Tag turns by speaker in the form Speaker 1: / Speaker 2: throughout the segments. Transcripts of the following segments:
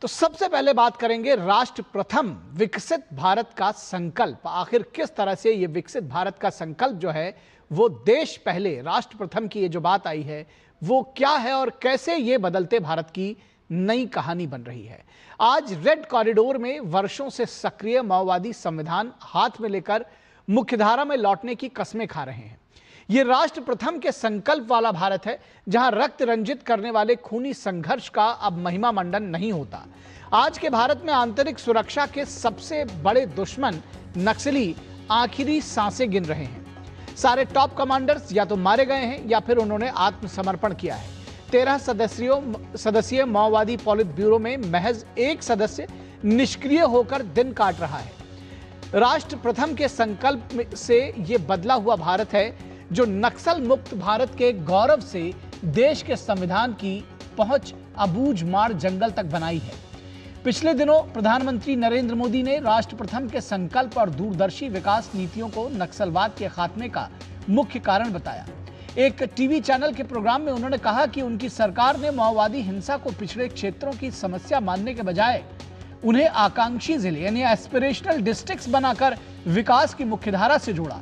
Speaker 1: तो सबसे पहले बात करेंगे राष्ट्र प्रथम विकसित भारत का संकल्प। आखिर किस तरह से ये विकसित भारत का संकल्प जो है वो देश पहले राष्ट्र प्रथम की ये जो बात आई है वो क्या है और कैसे ये बदलते भारत की नई कहानी बन रही है। आज रेड कॉरिडोर में वर्षों से सक्रिय माओवादी संविधान हाथ में लेकर मुख्यधारा में लौटने की कस्में खा रहे हैं। ये राष्ट्र प्रथम के संकल्प वाला भारत है जहां रक्त रंजित करने वाले खूनी संघर्ष का अब महिमा मंडन नहीं होता। आज के भारत में आंतरिक सुरक्षा के सबसे बड़े दुश्मन नक्सली आखिरी सांसें गिन रहे हैं। सारे टॉप कमांडर्स या तो मारे गए हैं या फिर उन्होंने आत्मसमर्पण किया है। 13 सदस्यीय माओवादी पॉलिट ब्यूरो में महज एक सदस्य निष्क्रिय होकर दिन काट रहा है। राष्ट्र प्रथम के संकल्प से यह बदला हुआ भारत है जो नक्सल मुक्त भारत के गौरव से देश के संविधान की पहुंच अबूझमाड़ जंगल तक बनाई है। पिछले दिनों प्रधानमंत्री नरेंद्र मोदी ने राष्ट्र प्रथम के संकल्प और दूरदर्शी विकास नीतियों को नक्सलवाद के खात्मे का मुख्य कारण बताया। एक टीवी चैनल के प्रोग्राम में उन्होंने कहा कि उनकी सरकार ने माओवादी हिंसा को पिछड़े क्षेत्रों की समस्या मानने के बजाय उन्हें आकांक्षी जिले यानी एस्पिरेशनल डिस्ट्रिक्ट्स बनाकर विकास की मुख्यधारा से जोड़ा।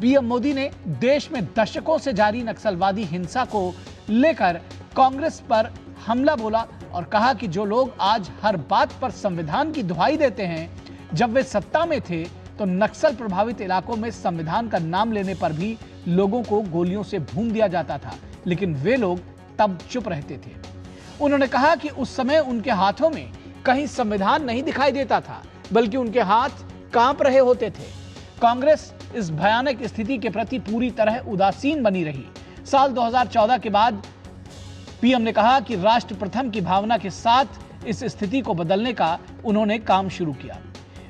Speaker 1: पीएम मोदी ने देश में दशकों से जारी नक्सलवादी हिंसा को लेकर कांग्रेस पर हमला बोला और कहा कि जो लोग आज हर बात पर संविधान की दुहाई देते हैं, जब वे सत्ता में थे तो नक्सल प्रभावित इलाकों में संविधान का नाम लेने पर भी लोगों को गोलियों से भून दिया जाता था, लेकिन वे लोग तब चुप रहते थे। उन्होंने कहा कि उस समय उनके हाथों में कहीं संविधान नहीं दिखाई देता था, बल्कि उनके हाथ कांप रहे होते थे। कांग्रेस इस भयानक स्थिति के प्रति पूरी तरह उदासीन बनी रही। साल 2014 के बाद पीएम ने कहा कि राष्ट्र प्रथम की भावना के साथ इस स्थिति को बदलने का उन्होंने काम शुरू किया।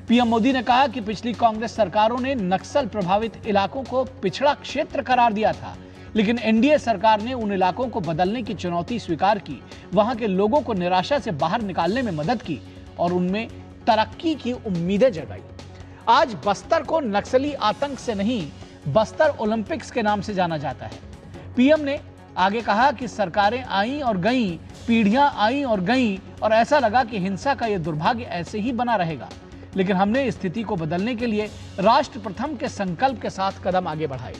Speaker 1: पीएम मोदी ने कहा कि पिछली कांग्रेस सरकारों ने नक्सल प्रभावित इलाकों को पिछड़ा क्षेत्र करार दिया था, लेकिन एनडीए सरकार ने उन इलाकों को बदलने की चुनौती स्वीकार की, वहां के लोगों को निराशा से बाहर निकालने में मदद की और उनमें तरक्की की उम्मीदें जगाई। आज बस्तर को नक्सली आतंक से नहीं, बस्तर ओलंपिक्स के नाम से जाना जाता है। पीएम ने आगे कहा कि सरकारें आईं और गईं, पीढ़ियां आईं और गईं और ऐसा लगा कि हिंसा का यह दुर्भाग्य ऐसे ही बना रहेगा, लेकिन हमने इस स्थिति को बदलने के लिए राष्ट्र प्रथम के संकल्प के साथ कदम आगे बढ़ाए।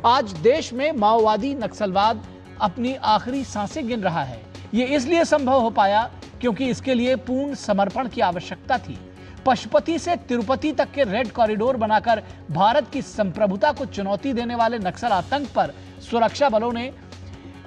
Speaker 1: आज देश में माओवादी नक्सलवाद अपनी आखिरी सांसें गिन रहा है। ये इसलिए संभव हो पाया क्योंकि इसके लिए पूर्ण समर्पण की आवश्यकता थी। पशुपति से तिरुपति तक के रेड कॉरिडोर बनाकर भारत की संप्रभुता को चुनौती देने वाले नक्सल आतंक पर सुरक्षा बलों ने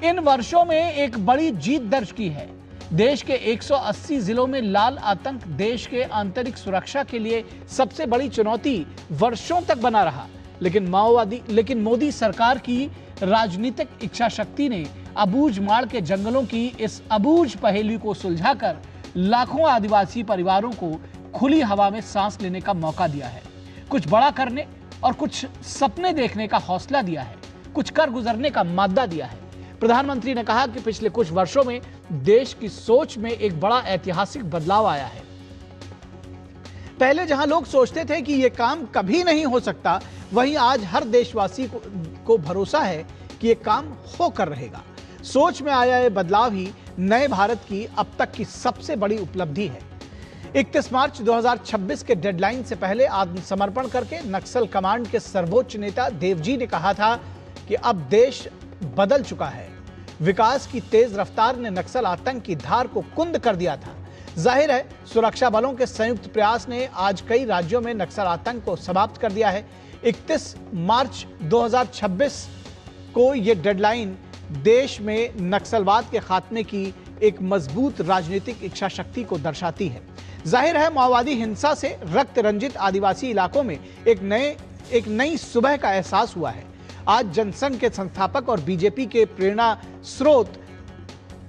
Speaker 1: इन वर्षों में एक बड़ी जीत दर्ज की है। देश के 180 जिलों में लाल आतंक देश के आंतरिक सुरक्षा के लिए सबसे बड़ी चुनौती वर्षों तक बना रहा, लेकिन मोदी सरकार की राजनीतिक इच्छा शक्ति ने अबूझमाड़ के जंगलों की इस अबूझ पहेली को सुलझाकर लाखों आदिवासी परिवारों को खुली हवा में सांस लेने का मौका दिया है, कुछ बड़ा करने और कुछ सपने देखने का हौसला दिया है, कुछ कर गुजरने का मादा दिया है। प्रधानमंत्री ने कहा कि पिछले कुछ वर्षों में देश की सोच में एक बड़ा ऐतिहासिक बदलाव आया है। पहले जहां लोग सोचते थे कि यह काम कभी नहीं हो सकता, वहीं आज हर देशवासी को भरोसा है कि यह काम होकर रहेगा। सोच में आया यह बदलाव ही नए भारत की अब तक की सबसे बड़ी उपलब्धि है। 31 मार्च 2026 के डेडलाइन से पहले आत्मसमर्पण करके नक्सल कमांड के सर्वोच्च नेता देवजी ने कहा था कि अब देश बदल चुका है। विकास की तेज रफ्तार ने नक्सल आतंक की धार को कुंद कर दिया था। जाहिर है सुरक्षा बलों के संयुक्त प्रयास ने आज कई राज्यों में नक्सल आतंक को समाप्त कर दिया है। 31 मार्च 2026 को यह डेडलाइन देश में नक्सलवाद के खात्मे की एक मजबूत राजनीतिक इच्छा शक्ति को दर्शाती है। जाहिर है माओवादी हिंसा से रक्त रंजित आदिवासी इलाकों में एक नई सुबह का एहसास हुआ है। आज जनसंघ के संस्थापक और बीजेपी के प्रेरणा स्रोत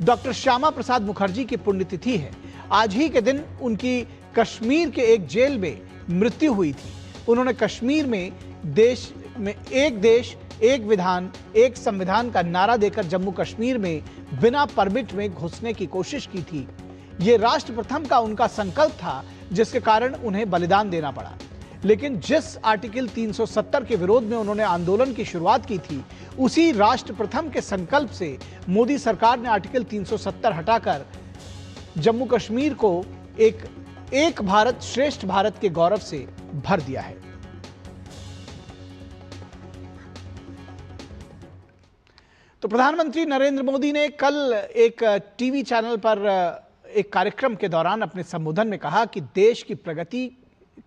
Speaker 1: डॉक्टर श्यामा प्रसाद मुखर्जी की पुण्यतिथि है। आज ही के दिन उनकी कश्मीर के एक जेल में मृत्यु हुई थी। उन्होंने कश्मीर में एक देश एक विधान एक संविधान का नारा देकर जम्मू कश्मीर में बिना परमिट में घुसने की कोशिश की थी। यह राष्ट्र प्रथम का उनका संकल्प था, जिसके कारण उन्हें बलिदान देना पड़ा। लेकिन जिस आर्टिकल 370 के विरोध में उन्होंने आंदोलन की शुरुआत की थी, उसी राष्ट्र प्रथम के संकल्प से मोदी सरकार ने आर्टिकल 370 हटाकर जम्मू कश्मीर को एक भारत श्रेष्ठ भारत के गौरव से भर दिया है। तो प्रधानमंत्री नरेंद्र मोदी ने कल एक टीवी चैनल पर एक कार्यक्रम के दौरान अपने संबोधन में कहा कि देश की प्रगति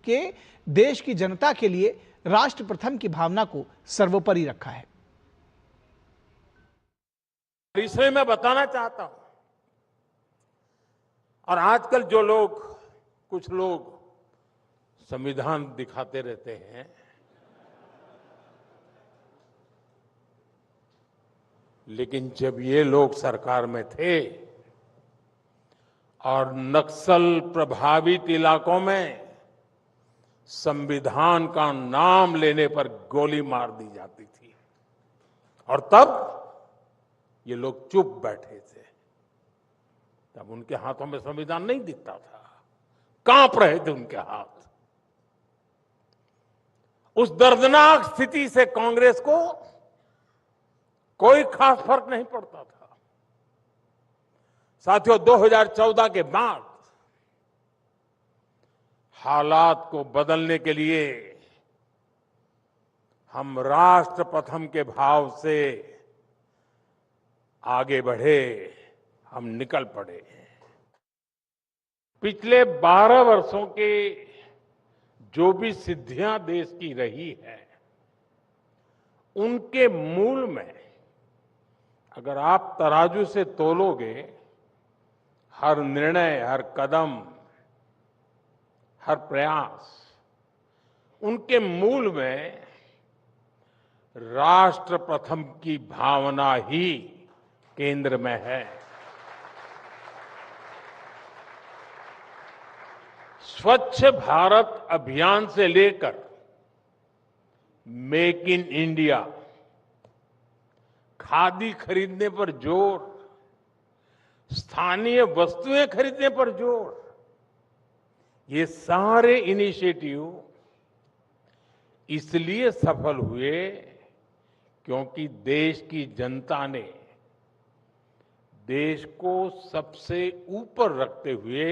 Speaker 1: के, देश की जनता के लिए राष्ट्र प्रथम की भावना को सर्वोपरि रखा है।
Speaker 2: इसमें मैं बताना चाहता हूं, और आजकल जो लोग, कुछ लोग संविधान दिखाते रहते हैं, लेकिन जब ये लोग सरकार में थे और नक्सल प्रभावित इलाकों में संविधान का नाम लेने पर गोली मार दी जाती थी, और तब ये लोग चुप बैठे थे। तब उनके हाथों में संविधान नहीं दिखता था, कांप रहे थे उनके हाथ। उस दर्दनाक स्थिति से कांग्रेस को कोई खास फर्क नहीं पड़ता था। साथियों, 2014 के बाद हालात को बदलने के लिए हम राष्ट्र प्रथम के भाव से आगे बढ़े, हम निकल पड़े। पिछले 12 वर्षों के जो भी सिद्धियां देश की रही है, उनके मूल में अगर आप तराजू से तोलोगे, हर निर्णय, हर कदम, हर प्रयास, उनके मूल में राष्ट्र प्रथम की भावना ही केंद्र में है। स्वच्छ भारत अभियान से लेकर मेक इन इंडिया, खादी खरीदने पर जोर, स्थानीय वस्तुएं खरीदने पर जोर, ये सारे इनिशिएटिव इसलिए सफल हुए क्योंकि देश की जनता ने देश को सबसे ऊपर रखते हुए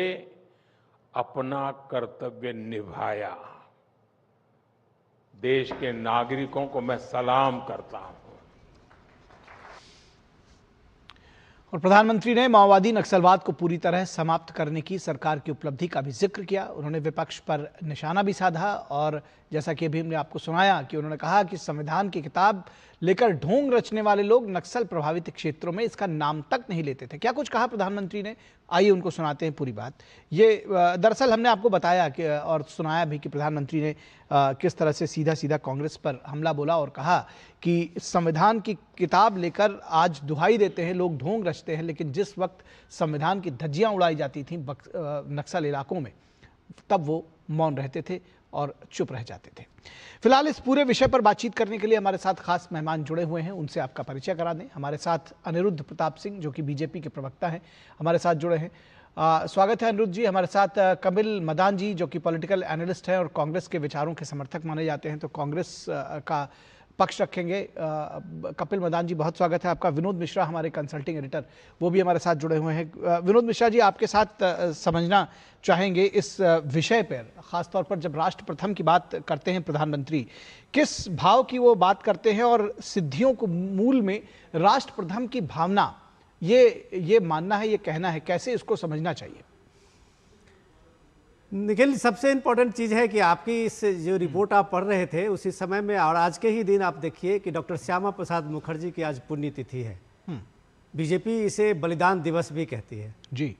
Speaker 2: अपना कर्तव्य निभाया। देश के नागरिकों को मैं सलाम करता हूं।
Speaker 1: और प्रधानमंत्री ने माओवादी नक्सलवाद को पूरी तरह समाप्त करने की सरकार की उपलब्धि का भी जिक्र किया। उन्होंने विपक्ष पर निशाना भी साधा और जैसा कि अभी हमने आपको सुनाया कि उन्होंने कहा कि संविधान की किताब लेकर ढोंग रचने वाले लोग नक्सल प्रभावित क्षेत्रों में इसका नाम तक नहीं लेते थे। क्या कुछ कहा प्रधानमंत्री ने, आइए उनको सुनाते हैं पूरी बात। ये दरअसल हमने आपको बताया कि और सुनाया भी कि प्रधानमंत्री ने किस तरह से सीधा सीधा कांग्रेस पर हमला बोला और कहा कि संविधान की किताब लेकर आज दुहाई देते हैं लोग, ढोंग रचते हैं, लेकिन जिस वक्त संविधान की धज्जियां उड़ाई जाती थीं नक्सल इलाकों में, तब वो मौन रहते थे और चुप रह जाते थे। फिलहाल इस पूरे विषय पर बातचीत करने के लिए हमारे साथ खास मेहमान जुड़े हुए हैं, उनसे आपका परिचय करा दें। हमारे साथ अनिरुद्ध प्रताप सिंह जो कि बीजेपी के प्रवक्ता हैं, हमारे साथ जुड़े हैं। स्वागत है अनिरुद्ध जी। हमारे साथ कपिल मदान जी जो कि पॉलिटिकल एनालिस्ट हैं और कांग्रेस के विचारों के समर्थक माने जाते हैं, तो कांग्रेस का पक्ष रखेंगे। कपिल मदान जी, बहुत स्वागत है आपका। विनोद मिश्रा हमारे कंसल्टिंग एडिटर, वो भी हमारे साथ जुड़े हुए हैं। विनोद मिश्रा जी, आपके साथ समझना चाहेंगे इस विषय पर, खासतौर पर जब राष्ट्र प्रथम की बात करते हैं प्रधानमंत्री, किस भाव की वो बात करते हैं और सिद्धियों को मूल में राष्ट्र प्रथम की भावना, ये मानना है, ये कहना है, कैसे इसको समझना चाहिए?
Speaker 3: निखिल, सबसे इम्पोर्टेंट चीज़ है कि आपकी इस जो रिपोर्ट आप पढ़ रहे थे उसी समय में और आज के ही दिन आप देखिए कि डॉक्टर श्यामा प्रसाद मुखर्जी की आज पुण्यतिथि है। बीजेपी इसे बलिदान दिवस भी कहती है
Speaker 1: जी।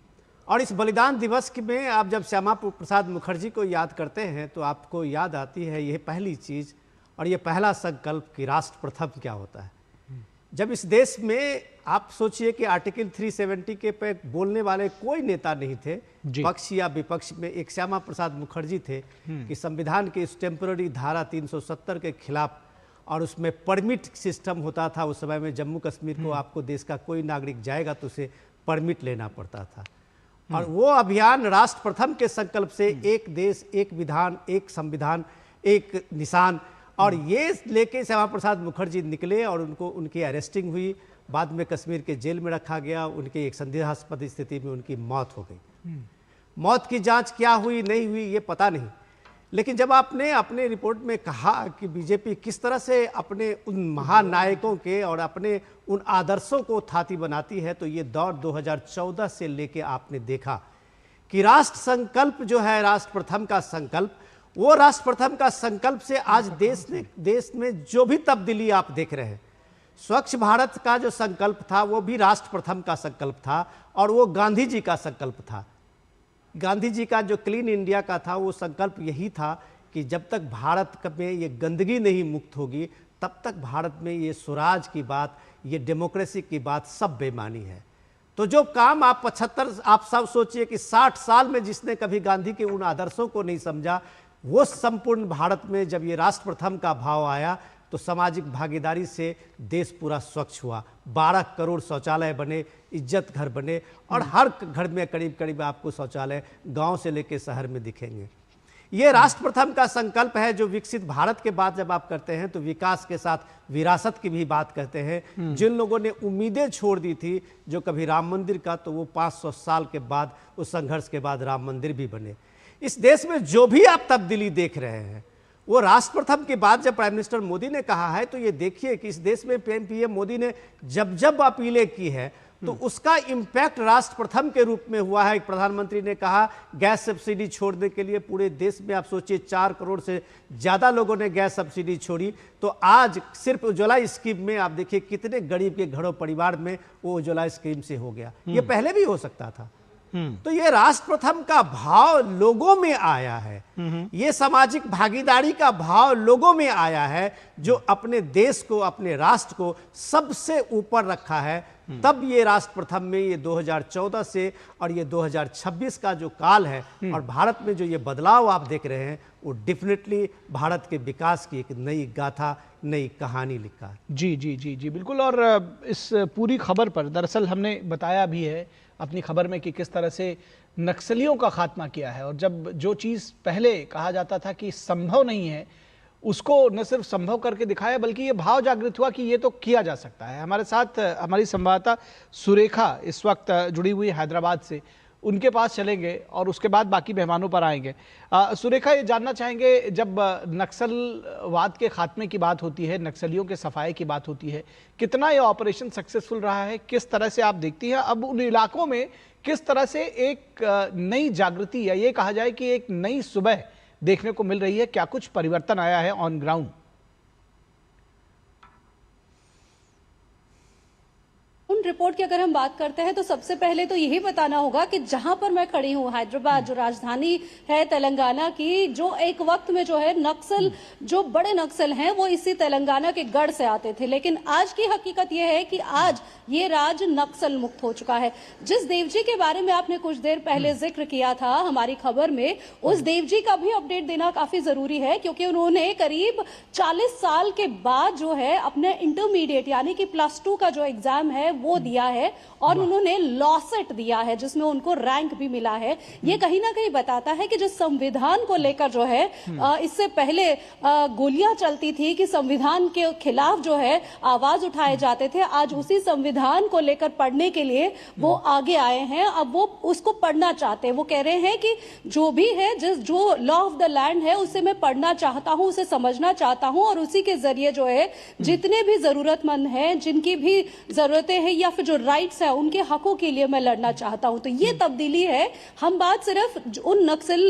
Speaker 3: और इस बलिदान दिवस में आप जब श्यामा प्रसाद मुखर्जी को याद करते हैं तो आपको याद आती है यह पहली चीज़ और ये पहला संकल्प कि राष्ट्र प्रथम क्या होता है। जब इस देश में आप सोचिए कि आर्टिकल 370 के पे बोलने वाले कोई नेता नहीं थे, पक्ष या विपक्ष में, एक श्यामा प्रसाद मुखर्जी थे कि संविधान के इस टेम्पररी धारा 370 के खिलाफ, और उसमें परमिट सिस्टम होता था उस समय में। जम्मू कश्मीर को आपको देश का कोई नागरिक जाएगा तो उसे परमिट लेना पड़ता था। और वो अभियान राष्ट्र प्रथम के संकल्प से एक देश, एक विधान, एक संविधान, एक निशान, और ये लेके श्यामा प्रसाद मुखर्जी निकले और उनकी अरेस्टिंग हुई, बाद में कश्मीर के जेल में रखा गया, उनकी एक संदेहास्पद स्थिति में उनकी मौत हो गई। मौत की जांच क्या हुई नहीं हुई ये पता नहीं, लेकिन जब आपने अपने रिपोर्ट में कहा कि बीजेपी किस तरह से अपने उन महानायकों के और अपने उन आदर्शों को थाती बनाती है, तो ये दौर 2014 से लेके आपने देखा कि राष्ट्र संकल्प जो है, राष्ट्र प्रथम का संकल्प, वो राष्ट्र प्रथम का संकल्प से आज देश में जो भी तब्दीली आप देख रहे हैं, स्वच्छ भारत का जो संकल्प था वो भी राष्ट्र प्रथम का संकल्प था और वो गांधी जी का संकल्प था। गांधी जी का जो क्लीन इंडिया का था वो संकल्प यही था कि जब तक भारत में ये गंदगी नहीं मुक्त होगी तब तक भारत में ये स्वराज की बात, ये डेमोक्रेसी की बात सब बेमानी है। तो जो काम आप 75, आप सब सोचिए कि 60 साल में जिसने कभी गांधी के उन आदर्शों को नहीं समझा, वो संपूर्ण भारत में जब ये राष्ट्र प्रथम का भाव आया तो सामाजिक भागीदारी से देश पूरा स्वच्छ हुआ। 12 करोड़ शौचालय बने, इज्जत घर बने और हर घर में करीब करीब आपको शौचालय गांव से लेकर शहर में दिखेंगे। ये राष्ट्र प्रथम का संकल्प है जो विकसित भारत के बाद जब आप करते हैं तो विकास के साथ विरासत की भी बात करते हैं। जिन लोगों ने उम्मीदें छोड़ दी थी जो कभी राम मंदिर का, तो वो 500 साल के बाद, उस संघर्ष के बाद राम मंदिर भी बने। इस देश में जो भी आप तब्दीली देख रहे हैं वो राष्ट्र प्रथम के बाद जब प्राइम मिनिस्टर मोदी ने कहा है, तो ये देखिए कि इस देश में पीएम मोदी ने जब जब अपीलें की है तो उसका इम्पैक्ट राष्ट्र प्रथम के रूप में हुआ है। प्रधानमंत्री ने कहा गैस सब्सिडी छोड़ने के लिए पूरे देश में आप सोचिए 4 करोड़ से ज़्यादा लोगों ने गैस सब्सिडी छोड़ी। तो आज सिर्फ उज्ज्वला स्कीम में आप देखिए कितने गरीब के घरों परिवार में वो उज्ज्वला स्कीम से हो गया। ये पहले भी हो सकता था। तो ये राष्ट्र प्रथम का भाव लोगों में आया है, ये सामाजिक भागीदारी का भाव लोगों में आया है जो अपने देश को, अपने राष्ट्र को सबसे ऊपर रखा है। तब ये राष्ट्र प्रथम में ये 2014 से और ये 2026 का जो काल है और भारत में जो ये बदलाव आप देख रहे हैं वो डेफिनेटली भारत के विकास की एक नई गाथा, नई कहानी लिखा है।
Speaker 1: जी जी जी जी बिल्कुल। और इस पूरी खबर पर दरअसल हमने बताया भी है अपनी खबर में कि किस तरह से नक्सलियों का खात्मा किया है, और जब जो चीज़ पहले कहा जाता था कि संभव नहीं है उसको न सिर्फ संभव करके दिखाया बल्कि ये भाव जागृत हुआ कि ये तो किया जा सकता है। हमारे साथ हमारी संवाददाता सुरेखा इस वक्त जुड़ी हुई हैदराबाद से, उनके पास चलेंगे और उसके बाद बाकी मेहमानों पर आएंगे। सुरेखा, ये जानना चाहेंगे जब नक्सलवाद के खात्मे की बात होती है, नक्सलियों के सफाई की बात होती है, कितना ये ऑपरेशन सक्सेसफुल रहा है, किस तरह से आप देखती हैं अब उन इलाकों में किस तरह से एक नई जागृति या ये कहा जाए कि एक नई सुबह देखने को मिल रही है, क्या कुछ परिवर्तन आया है ऑन ग्राउंड?
Speaker 4: रिपोर्ट की अगर हम बात करते हैं तो सबसे पहले तो यही बताना होगा कि जहां पर मैं खड़ी हूं, हैदराबाद जो राजधानी है तेलंगाना की, जो एक वक्त में जो है नक्सल, जो बड़े नक्सल हैं वो इसी तेलंगाना के गढ़ से आते थे, लेकिन आज की हकीकत यह है कि आज ये राज्य नक्सल मुक्त हो चुका है। जिस देवजी के बारे में आपने कुछ देर पहले जिक्र किया था हमारी खबर में, उस देवजी का भी अपडेट देना काफी जरूरी है क्योंकि उन्होंने करीब 40 साल के बाद जो है अपने इंटरमीडिएट यानी कि +2 का जो एग्जाम है वो दिया है और उन्होंने लॉ सेट दिया है जिसमें उनको रैंक भी मिला है। ये कहीं ना कहीं बताता है कि जो संविधान को लेकर जो है इससे पहले गोलियां चलती थी कि संविधान के खिलाफ जो है आवाज उठाए जाते थे, आज उसी संविधान को लेकर पढ़ने के लिए वो आगे आए हैं। अब वो उसको पढ़ना चाहते हैं, वो कह रहे हैं कि जो भी है, जो लॉ ऑफ द लैंड है उसे मैं पढ़ना चाहता हूं, उसे समझना चाहता हूं और उसी के जरिए जो है जितने भी जरूरतमंद हैं, जिनकी भी जरूरतें हैं या फिर जो राइट्स है उनके हकों के लिए मैं लड़ना चाहता हूं। तो ये तब्दीली है। हम बात सिर्फ उन नक्सल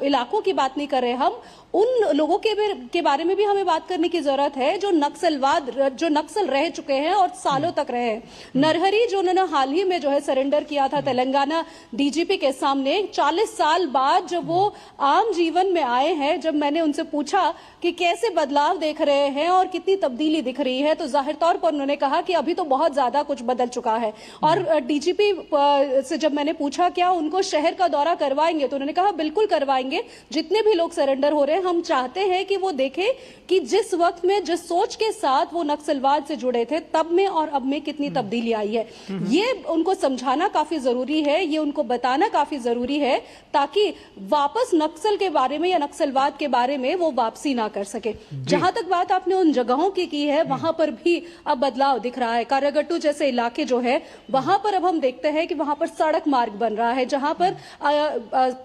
Speaker 4: इलाकों की बात नहीं कर रहे, हम उन लोगों के बारे में भी हमें बात करने की जरूरत है जो नक्सल रह चुके हैं और सालों तक रहे हैं। नरहरी जो उन्होंने हाल ही में जो है सरेंडर किया था तेलंगाना डीजीपी के सामने, 40 साल बाद जब वो आम जीवन में आए हैं, जब मैंने उनसे पूछा कि कैसे बदलाव देख रहे हैं और कितनी तब्दीली दिख रही है, तो जाहिर तौर पर उन्होंने कहा कि अभी तो बहुत ज्यादा कुछ बदल चुका है। और डीजीपी से जब मैंने पूछा क्या उनको शहर का दौरा करवाएंगे, तो उन्होंने कहा बिल्कुल करवाएंगे। जितने भी लोग सरेंडर हो रहे हैं हम चाहते हैं कि वो देखें कि जिस वक्त में जिस सोच के साथ वो नक्सलवाद से जुड़े थे तब में और अब में कितनी तब्दीली आई है। ये उनको समझाना काफी जरूरी है, ये उनको बताना काफी जरूरी है ताकि वापस नक्सल के बारे में या नक्सलवाद के बारे में वो वापसी ना कर सके। जहां तक बात आपने उन जगहों की है वहां पर भी अब बदलाव दिख रहा है। कारागट्टू जैसे इलाके इलाके जो है वहां पर अब हम देखते हैं कि वहां पर सड़क मार्ग बन रहा है, जहां पर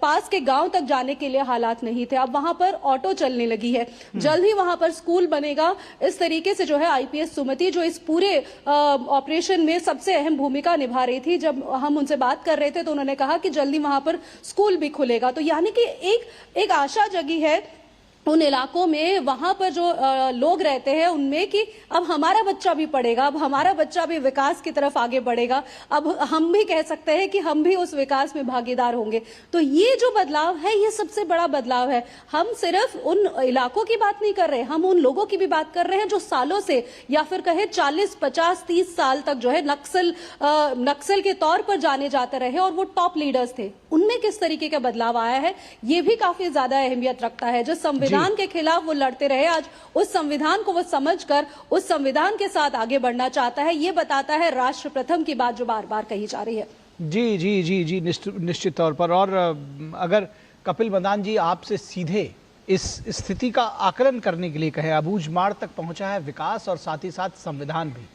Speaker 4: पास के गांव तक जाने के लिए हालात नहीं थे, अब वहां पर ऑटो चलने लगी है। जल्द ही वहां पर स्कूल बनेगा। इस तरीके से जो है आईपीएस सुमति जो इस पूरे ऑपरेशन में सबसे अहम भूमिका निभा रही थी, जब हम उनसे बात कर रहे थे तो उन्होंने कहा कि जल्दी वहां पर स्कूल भी खुलेगा। तो यानी कि एक आशा जगी है उन इलाकों में, वहां पर जो लोग रहते हैं उनमें, कि अब हमारा बच्चा भी पढ़ेगा, अब हमारा बच्चा भी विकास की तरफ आगे बढ़ेगा, अब हम भी कह सकते हैं कि हम भी उस विकास में भागीदार होंगे। तो ये जो बदलाव है ये सबसे बड़ा बदलाव है। हम सिर्फ उन इलाकों की बात नहीं कर रहे, हम उन लोगों की भी बात कर रहे हैं जो सालों से, या फिर कहे 40, 50, 30 साल तक जो है नक्सल के तौर पर जाने जाते रहे और वो टॉप लीडर्स थे। उनमें किस तरीके का बदलाव आया है ये भी काफी ज्यादा अहमियत रखता है। जो संविधान के खिलाफ वो लड़ते रहे, आज उस संविधान को वो समझकर उस संविधान के साथ आगे बढ़ना चाहता है। ये बताता है राष्ट्र प्रथम की बात जो बार बार कही जा रही है।
Speaker 1: जी जी जी जी, निश्चित तौर पर। और अगर कपिल मदान जी आपसे सीधे इस स्थिति का आकलन करने के लिए कहे, अबूझमाड़ तक पहुंचा है विकास और साथ ही साथ संविधान भी,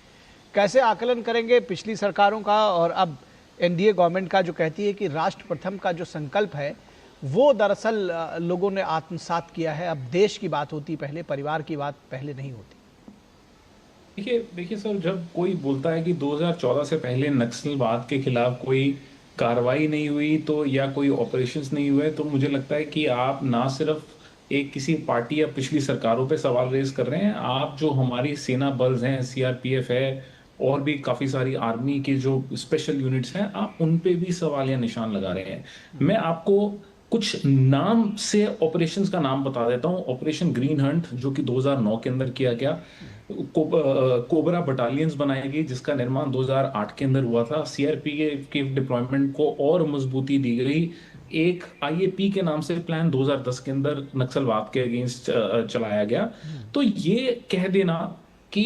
Speaker 1: कैसे आकलन करेंगे पिछली सरकारों का और अब एनडीए गवर्नमेंट का, जो कहती है कि राष्ट्र प्रथम का जो संकल्प है वो दरअसल लोगों ने आत्मसात किया है। अब देश की बात होती पहले, परिवार की बात पहले नहीं होती।
Speaker 5: देखिए सर, जब कोई बोलता है कि 2014 से पहले नक्सलवाद के खिलाफ कोई कार्रवाई नहीं हुई तो, या कोई ऑपरेशंस नहीं हुए, तो मुझे लगता है कि आप ना सिर्फ एक किसी पार्टी या पिछली सरकारों पे सवाल रेज कर रहे हैं, आप जो हमारी सेना बल हैं, सीआरपीएफ है और भी काफी सारी आर्मी की जो स्पेशल यूनिट्स हैं, आप उन पे भी सवाल या निशान लगा रहे हैं। मैं आपको कुछ नाम से ऑपरेशंस का नाम बता देता हूं। ऑपरेशन ग्रीन हंट जो कि 2009 के अंदर किया गया, कोबरा बटालियंस बनाई गई जिसका निर्माण 2008 के अंदर हुआ था। सीआरपीएफ के डिप्लॉयमेंट को और मजबूती दी गई। एक आईएपी के नाम से प्लान 2010 के अंदर नक्सलवाद के अगेंस्ट चलाया गया। तो ये कह देना कि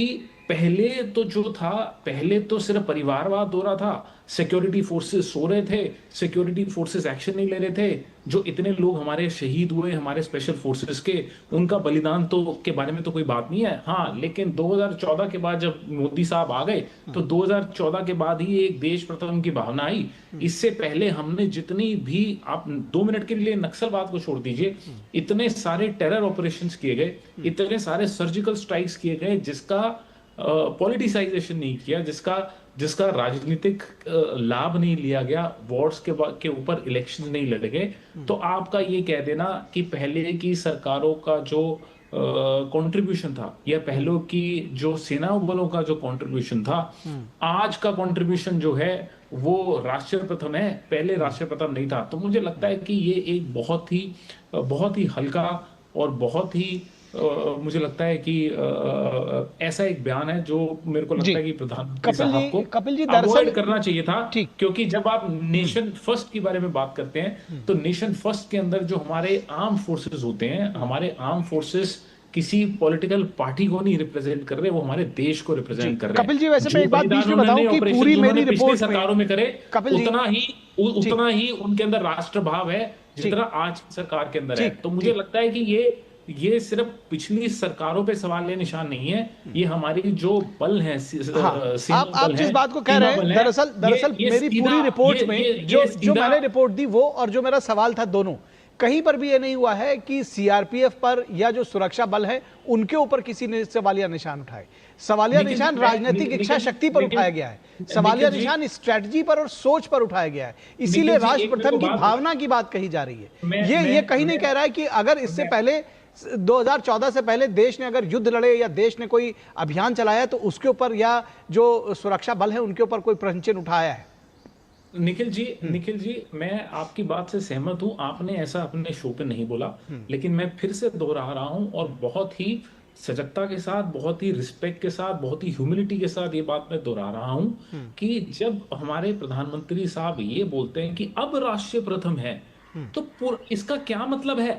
Speaker 5: पहले तो जो था, पहले तो सिर्फ परिवारवाद हो रहा था, सिक्योरिटी फोर्सेस सो रहे थे, सिक्योरिटी फोर्सेस एक्शन नहीं ले रहे थे, जो इतने लोग हमारे शहीद हुए हमारे स्पेशल फोर्सेस के, उनका बलिदान तो के बारे में तो कोई बात नहीं है। हाँ, लेकिन 2014 के बाद जब मोदी साहब आ गए तो 2014 के बाद ही एक देश प्रथम की भावना आई। इससे पहले हमने जितनी भी, आप 2 मिनट के लिए नक्सलवाद को छोड़ दीजिए, इतने सारे टेरर ऑपरेशंस किए गए, इतने सारे सर्जिकल स्ट्राइक्स किए गए जिसका पॉलिटिसाइजेशन नहीं किया, जिसका राजनीतिक लाभ नहीं लिया गया, वॉर्ड्स के ऊपर इलेक्शन नहीं लड़े गए। तो आपका ये कह देना कि पहले की सरकारों का जो कंट्रीब्यूशन था या पहले की जो सेना बलों का जो कंट्रीब्यूशन था, आज का कंट्रीब्यूशन जो है वो राष्ट्रीय प्रथम है, पहले राष्ट्रीय प्रथम नहीं था। तो मुझे लगता है कि ये एक बहुत ही हल्का और बहुत ही मुझे लगता है कि ऐसा एक बयान है जो मेरे को लगता है कि प्रधानमंत्री साहब को अवॉइड करना चाहिए था। क्योंकि जब आप नेशन फर्स्ट के बारे में बात करते हैं तो नेशन फर्स्ट के अंदर जो हमारे आर्म फोर्सेस होते हैं, हमारे आर्म फोर्सेस किसी पॉलिटिकल पार्टी को नहीं रिप्रेजेंट कर रहे, वो हमारे देश को रिप्रेजेंट कर रहे हैं।
Speaker 1: कपिल जी, वैसे मैं एक बात बीच में बताऊं कि पूरी मेरी रिपोर्ट
Speaker 5: सरकारों में करे उतना ही उनके अंदर राष्ट्र भाव है जितना आज सरकार के अंदर है। तो मुझे लगता है कि ये सिर्फ पिछली सरकारों पे सवाल ले निशान नहीं है, ये हमारी जो बल है,
Speaker 1: आप जिस बात को कह रहे हैं, दरअसल मेरी पूरी रिपोर्ट में जो मैंने रिपोर्ट दी वो और जो मेरा सवाल था, दोनों कहीं पर भी ये नहीं हुआ है कि सीआरपीएफ पर या जो सुरक्षा बल है उनके ऊपर किसी ने सवालिया निशान उठाए। सवालिया निशान राजनीतिक इच्छा शक्ति पर उठाया गया है, सवालिया निशान स्ट्रेटजी पर और सोच पर उठाया गया है। इसीलिए राष्ट्र प्रथम की भावना की बात कही जा रही है। ये कहीं नहीं कह रहा है कि अगर इससे पहले 2014 से पहले देश ने अगर युद्ध लड़े या देश ने कोई अभियान चलाया तो उसके ऊपर या जो सुरक्षा बल है उनके ऊपर कोई प्रश्न उठाया है।
Speaker 5: निखिल जी, मैं आपकी बात से सहमत हूं। आपने ऐसा अपने शो पे नहीं बोला, लेकिन मैं फिर से दोहरा रहा हूं और बहुत ही सजगता के साथ, बहुत ही रिस्पेक्ट के साथ, बहुत ही ह्यूमिलिटी के साथ ये बात मैं दोहरा रहा हूं कि जब हमारे प्रधानमंत्री साहब ये बोलते हैं कि अब राष्ट्रीय प्रथम है, तो इसका क्या मतलब है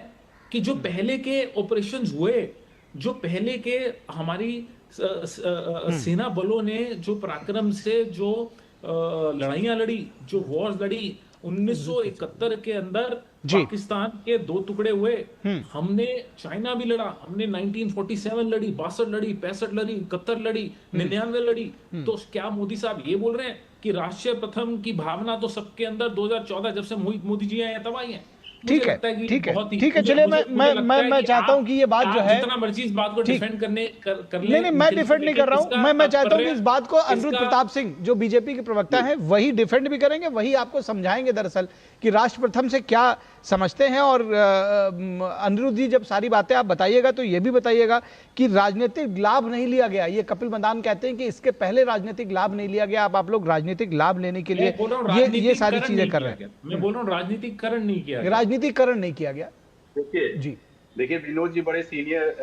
Speaker 5: कि जो पहले के ऑपरेशंस हुए, जो पहले के हमारी सेना बलों ने जो पराक्रम से जो लड़ाइयां लड़ी, जो वॉर्स लड़ी, 1971 के अंदर
Speaker 1: जी।
Speaker 5: पाकिस्तान के 2 टुकड़े हुए। हमने चाइना भी लड़ा, हमने 1947 लड़ी, 62 लड़ी, 65 लड़ी, 71 लड़ी, 99 लड़ी। तो क्या मोदी साहब ये बोल रहे हैं कि राष्ट्रीय प्रथम की भावना तो सबके अंदर 2014 जब से मोदी जी आए हैं तब आई है?
Speaker 1: ठीक है, ठीक है, ठीक है। चलिए, मैं चाहता हूं कि ये बात जो है,
Speaker 5: जितना मर्जी इस बात को डिफेंड कर ले।
Speaker 1: नहीं, मैं डिफेंड नहीं कर रहा हूं। मैं चाहता हूं कि इस बात को अनिरुद्ध प्रताप सिंह जो बीजेपी के प्रवक्ता हैं वही डिफेंड भी करेंगे, वही आपको समझाएंगे दरअसल कि राष्ट्र प्रथम से क्या समझते हैं। और अनिरुद्ध जी, जब सारी बातें आप बताइएगा तो ये भी बताइएगा कि राजनीतिक लाभ नहीं लिया गया। ये कपिल मदान कहते हैं कि इसके पहले राजनीतिक लाभ नहीं लिया गया, अब आप लोग राजनीतिक लाभ लेने के लिए ये सारी चीजें कर रहे हैं।
Speaker 5: मैं बोल रहा हूँ राजनीतिकरण नहीं किया,
Speaker 1: राजनीतिकरण नहीं किया गया।
Speaker 6: देखिए विनोद जी बड़े सीनियर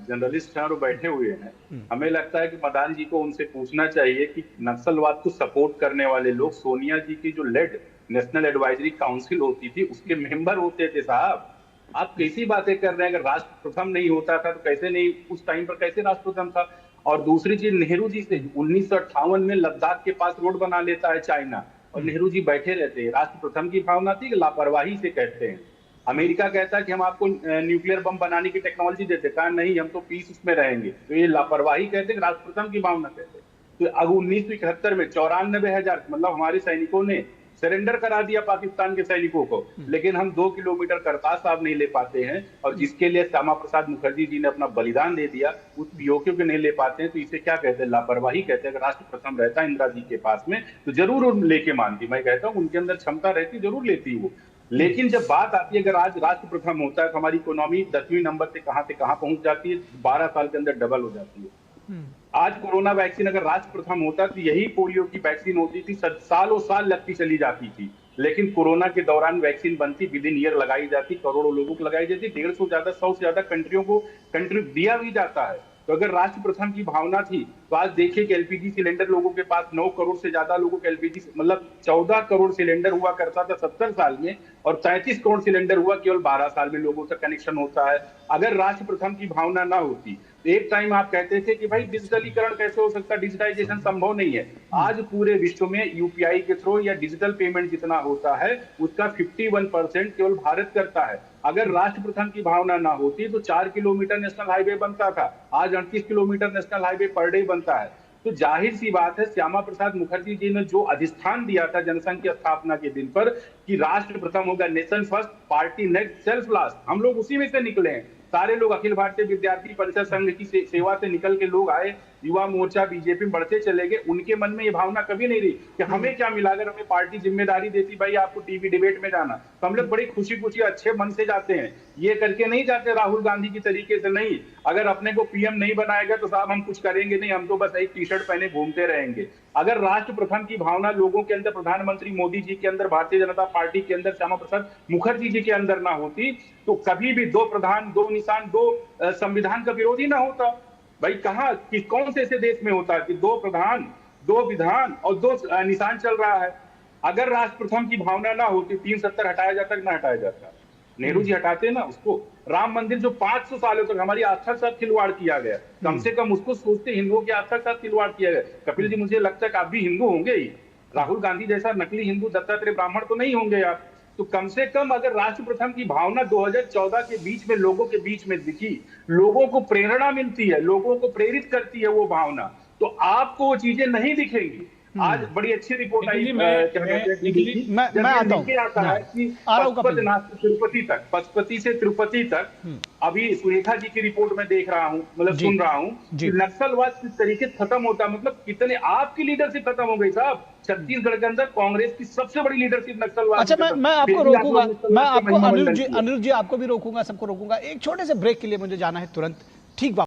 Speaker 6: जर्नलिस्ट हैं और बैठे हुए हैं। हमें लगता है कि मदान जी को उनसे पूछना चाहिए कि नक्सलवाद को सपोर्ट करने वाले लोग सोनिया जी की जो लेड नेशनल एडवाइजरी काउंसिल होती थी उसके मेंबर होते थे। साहब, आप कैसी बातें कर रहे हैं? अगर राष्ट्र प्रथम नहीं होता था तो कैसे नहीं, उस टाइम पर कैसे राष्ट्र प्रथम था? और दूसरी चीज, नेहरू जी से 1958 में लद्दाख के पास रोड बना लेता है चाइना और नेहरू जी बैठे रहते हैं। राष्ट्र प्रथम की भावना थी कि लापरवाही से कहते हैं। अमेरिका कहता है कि हम आपको न्यूक्लियर बम बनाने की टेक्नोलॉजी देते, कहा नहीं हम तो पीस उसमें रहेंगे। तो ये लापरवाही कहते हैं, राष्ट्र प्रथम की भावना कहते हैं। तो अब 1971 में 94,000 मतलब हमारे सैनिकों ने सरेंडर करा दिया पाकिस्तान के सैनिकों को, लेकिन हम 2 किलोमीटर करतार साहब नहीं ले पाते हैं। और जिसके लिए श्यामा प्रसाद मुखर्जी जी ने अपना बलिदान दे दिया, उस पीओके को नहीं ले पाते हैं। तो इसे क्या कहते हैं? लापरवाही कहते हैं। अगर राष्ट्र प्रथम रहता इंदिरा जी के पास में तो जरूर लेके मानती। मैं कहता हूँ उनके अंदर क्षमता रहती, जरूर लेती वो। लेकिन जब बात आती है, अगर आज राष्ट्र प्रथम होता है तो हमारी इकोनॉमी 10वीं नंबर से कहां पहुंच जाती है, 12 साल के अंदर डबल हो जाती है। आज कोरोना वैक्सीन अगर राष्ट्र प्रथम होता तो यही पोलियो की वैक्सीन होती थी, सालों साल लगती चली जाती थी। लेकिन कोरोना के दौरान वैक्सीन बनती, विद इन ईयर लगाई जाती, करोड़ों लोगों को लगाई जाती, 100 से ज्यादा कंट्रियों को कंट्रीब्यूट दिया भी जाता है। तो अगर राष्ट्र प्रथम की भावना थी तो आज देखिए कि एलपीजी सिलेंडर लोगों के पास 9 करोड़ से ज्यादा लोगों के एलपीजी मतलब 14 करोड़ सिलेंडर हुआ करता था 70 साल में, और 33 करोड़ सिलेंडर हुआ केवल 12 साल में लोगों से कनेक्शन होता है। अगर राष्ट्र प्रथम की भावना ना होती तो एक टाइम आप कहते थे कि भाई डिजिटलीकरण कैसे हो सकता है, डिजिटाइजेशन संभव नहीं है। आज पूरे विश्व में यूपीआई के थ्रू या डिजिटल पेमेंट जितना होता है उसका 51% केवल भारत करता है। अगर राष्ट्र प्रथम की भावना ना होती तो 4 किलोमीटर नेशनल हाईवे बनता था, आज 38 kilometre national highway per day बनता है। तो जाहिर सी बात है, श्यामा प्रसाद मुखर्जी जी ने जो अधिष्ठान दिया था जनसंघ की स्थापना के दिन पर कि राष्ट्र प्रथम होगा, nation first, party next, self last, हम लोग उसी में से निकले हैं। सारे लोग अखिल भारतीय विद्यार्थी परिषद संघ की सेवा से निकल के लोग आए, युवा मोर्चा बीजेपी में बढ़ते चले गए। उनके मन में ये भावना कभी नहीं रही कि हमें क्या मिला, अगर हमें पार्टी जिम्मेदारी देती भाई आपको टीवी डिबेट में जाना, तो हम लोग बड़ी खुशी खुशी अच्छे मन से जाते हैं। ये करके नहीं जाते राहुल गांधी की तरीके से, नहीं अगर अपने को पीएम नहीं बनाएगा तो साहब हम कुछ करेंगे नहीं, हम तो बस एक टी शर्ट पहने घूमते रहेंगे। अगर राष्ट्र प्रथम की भावना लोगों के अंदर, प्रधानमंत्री मोदी जी के अंदर, भारतीय जनता पार्टी के अंदर, श्यामा प्रसाद मुखर्जी जी के अंदर ना होती तो कभी भी 2 प्रधान 2 निशान 2 संविधान का विरोधी ना होता। भाई कहां कि कौन से ऐसे देश में होता है कि 2 प्रधान 2 विधान और 2 निशान चल रहा है? अगर राष्ट्र प्रथम की भावना ना होती 370 हटाया जाता कि ना हटाया जाता? नेहरू जी हटाते ना उसको। राम मंदिर जो 500 सालों तक हमारी आस्था के साथ खिलवाड़ किया गया, कम से कम उसको सोचते हिंदुओं की आस्था के साथ खिलवाड़ किया गया। कपिल जी मुझे लगता है कि आप भी हिंदू होंगे ही, राहुल गांधी जैसा नकली हिंदू दत्तात्रेय ब्राह्मण तो नहीं होंगे आप। तो कम से कम अगर राष्ट्र प्रथम की भावना 2014 के बीच में लोगों के बीच में दिखी, लोगों को प्रेरणा मिलती है, लोगों को प्रेरित करती है वो भावना, तो आपको वो चीजें नहीं दिखेंगी। आज बड़ी अच्छी रिपोर्ट आई,
Speaker 1: मैं आता हूं
Speaker 6: पशुपति से तिरुपति तक अभी सुरेखा जी की रिपोर्ट में देख रहा हूं, मतलब सुन रहा हूं कि नक्सलवाद किस तरीके खत्म होता, मतलब कितने आपकी लीडरशिप खत्म हो गई साहब। छत्तीसगढ़ के अंदर कांग्रेस की सबसे बड़ी लीडरशिप नक्सलवाद।
Speaker 1: अच्छा, मैं आपको रोकूंगा, मैं आपको अनिरुद्ध जी आपको भी रोकूंगा, सबको रोकूंगा। एक छोटे से ब्रेक के लिए मुझे जाना है तुरंत, ठीक।